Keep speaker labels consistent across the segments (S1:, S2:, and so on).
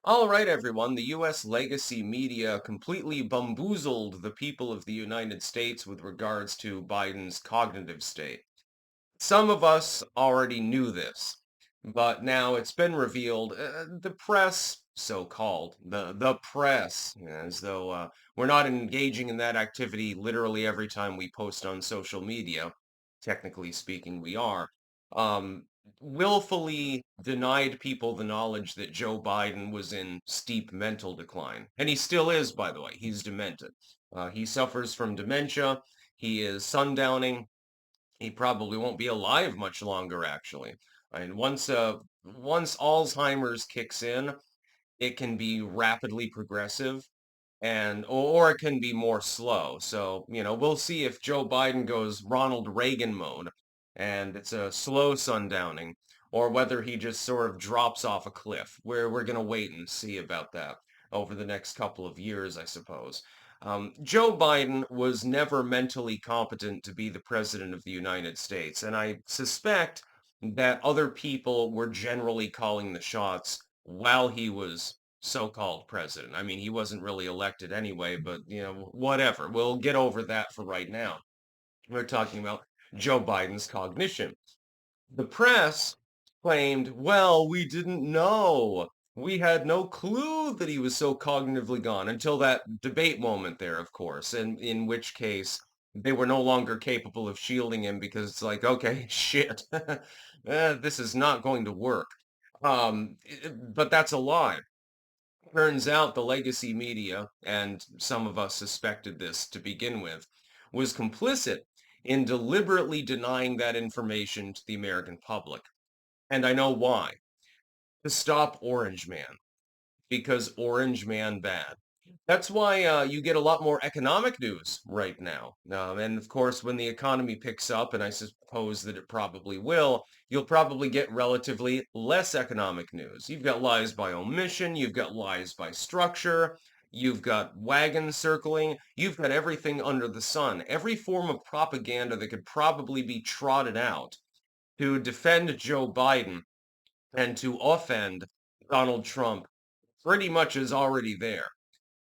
S1: All right, everyone. The U.S. legacy media completely bamboozled the people of the United States with regards to Biden's cognitive state. Some of us already knew this, but now it's been revealed. The press, so-called, the press, as though we're not engaging in that activity literally every time we post on social media. Technically speaking, we are. Um, Willfully denied people the knowledge that Joe Biden was in steep mental decline, and he still is, by the way. He's demented. He suffers from dementia. He is sundowning. He probably won't be alive much longer, actually. And once Alzheimer's kicks in, it can be rapidly progressive and or it can be more slow. So, we'll see if Joe Biden goes Ronald Reagan mode and it's a slow sundowning or whether he just sort of drops off a cliff. We're going to wait and see about that over the next couple of years, I suppose. Joe Biden was never mentally competent to be the president of the United States, and I suspect that other people were generally calling the shots while he was so-called president. I mean, he wasn't really elected anyway, but whatever. We'll get over that for right now. We're talking about Joe Biden's cognition. The press claimed, well, we didn't know. We had no clue that he was so cognitively gone until that debate moment there, of course, and in which case they were no longer capable of shielding him because it's like, okay, shit, this is not going to work. But that's a lie. Turns out the legacy media, and some of us suspected this to begin with, was complicit in deliberately denying that information to the American public. And I know why. To stop Orange Man, because Orange Man bad. That's why you get a lot more economic news right now. And of course, when the economy picks up, and I suppose that it probably will, you'll probably get relatively less economic news. You've got lies by omission, you've got lies by structure, you've got wagons circling, you've got everything under the sun. Every form of propaganda that could probably be trotted out to defend Joe Biden and to offend Donald Trump pretty much is already there.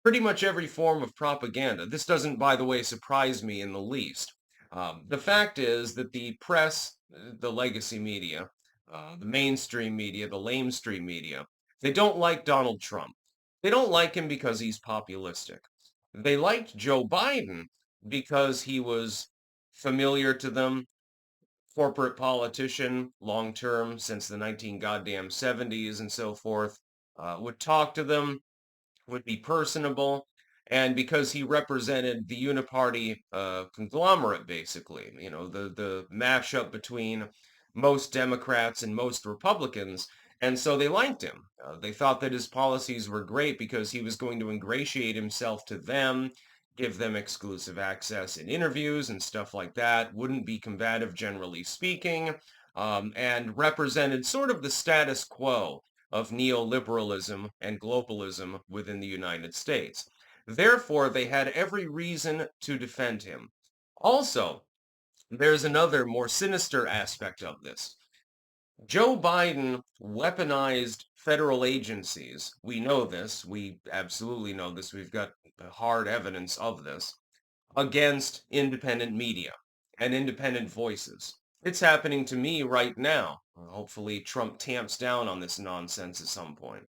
S1: Pretty much every form of propaganda. This doesn't, by the way, surprise me in the least. The fact is that the press, the legacy media, the mainstream media, the lamestream media, they don't like Donald Trump. They don't like him because he's populistic. They liked Joe Biden because he was familiar to them, corporate politician, long term since the 19 goddamn 70s and so forth, would talk to them, would be personable, and because he represented the uniparty conglomerate, basically, the mashup between most Democrats and most Republicans, and so they liked him. They thought that his policies were great because he was going to ingratiate himself to them, give them exclusive access in interviews and stuff like that, wouldn't be combative, generally speaking, and represented sort of the status quo of neoliberalism and globalism within the United States. Therefore, they had every reason to defend him. Also, there's another more sinister aspect of this. Joe Biden weaponized federal agencies. We know this. We absolutely know this. We've got hard evidence of this against independent media and independent voices. It's happening to me right now. Hopefully, Trump tamps down on this nonsense at some point.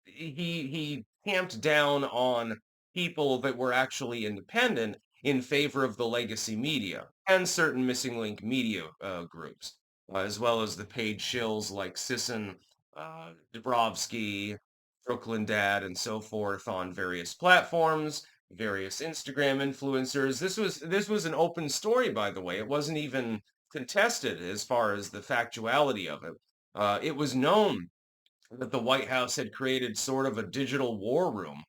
S1: He tamped down on people that were actually independent in favor of the legacy media and certain missing link media groups, as well as the paid shills like Sisson, Dabrowski, Brooklyn Dad, and so forth on various platforms, various Instagram influencers. This was an open story, by the way. It wasn't even contested as far as the factuality of it. It was known that the White House had created sort of a digital war room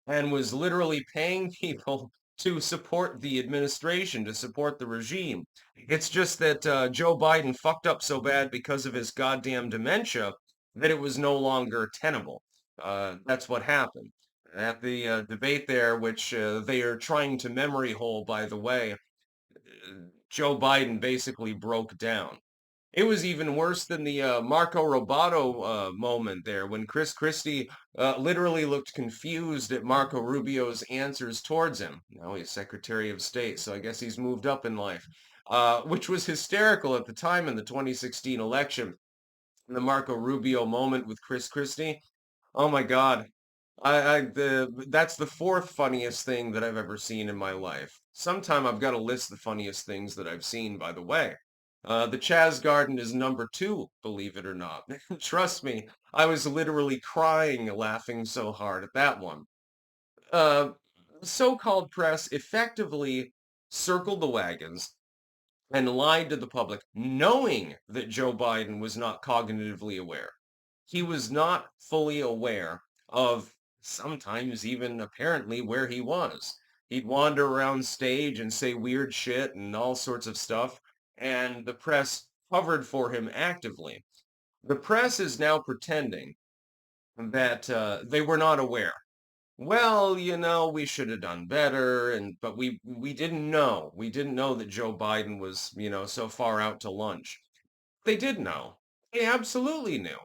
S1: and was literally paying people to support the administration, to support the regime. It's just that Joe Biden fucked up so bad because of his goddamn dementia that it was no longer tenable. That's what happened. At the debate there, which they are trying to memory hole, by the way, Joe Biden basically broke down. It was even worse than the Marco Robato moment there when Chris Christie literally looked confused at Marco Rubio's answers towards him. Now he's Secretary of State, so I guess he's moved up in life, which was hysterical at the time in the 2016 election. The Marco Rubio moment with Chris Christie. Oh my God. That's the fourth funniest thing that I've ever seen in my life. Sometime I've got to list the funniest things that I've seen, by the way. The Chaz Garden is number two, believe it or not. Trust me, I was literally crying laughing so hard at that one. Uh, So-called press effectively circled the wagons and lied to the public, knowing that Joe Biden was not cognitively aware. He was not fully aware of sometimes even apparently where he was. He'd wander around stage and say weird shit and all sorts of stuff, and the press covered for him actively. The press is now pretending that they were not aware. Well, we should have done better, but we didn't know. We didn't know that Joe Biden was, so far out to lunch. They did know. They absolutely knew.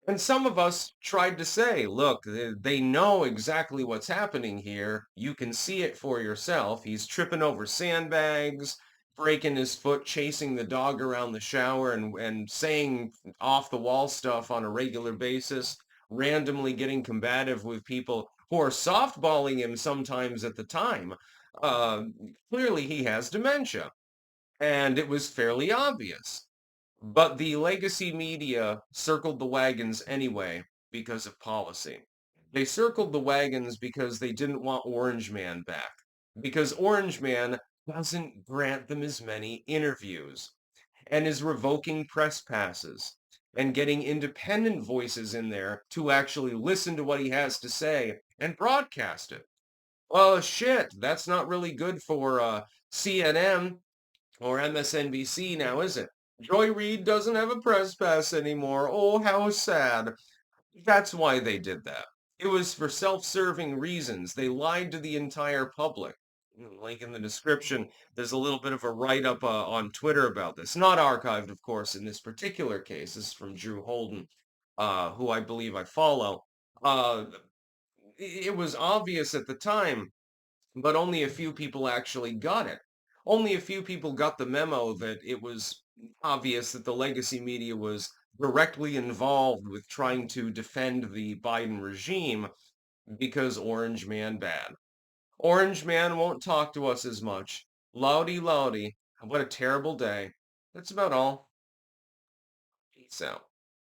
S1: And some of us tried to say, look, they know exactly what's happening here. You can see it for yourself. He's tripping over sandbags, breaking his foot, chasing the dog around the shower, and saying off the wall stuff on a regular basis, randomly getting combative with people who are softballing him sometimes at the time. Uh, Clearly, he has dementia. And it was fairly obvious. But the legacy media circled the wagons anyway because of policy. They circled the wagons because they didn't want Orange Man back. Because Orange Man doesn't grant them as many interviews and is revoking press passes and getting independent voices in there to actually listen to what he has to say and broadcast it. Well, shit, that's not really good for CNN or MSNBC now, is it? Joy Reid doesn't have a press pass anymore. Oh, how sad. That's why they did that. It was for self-serving reasons. They lied to the entire public. Link in the description. There's a little bit of a write-up on Twitter about this. Not archived, of course, in this particular case. This is from Drew Holden, who I believe I follow. Uh, it was obvious at the time, but only a few people actually got it. Only a few people got the memo that it was obvious that the legacy media was directly involved with trying to defend the Biden regime because Orange Man bad. Orange Man won't talk to us as much. Loudy, loudy. What a terrible day. That's about all. Peace out.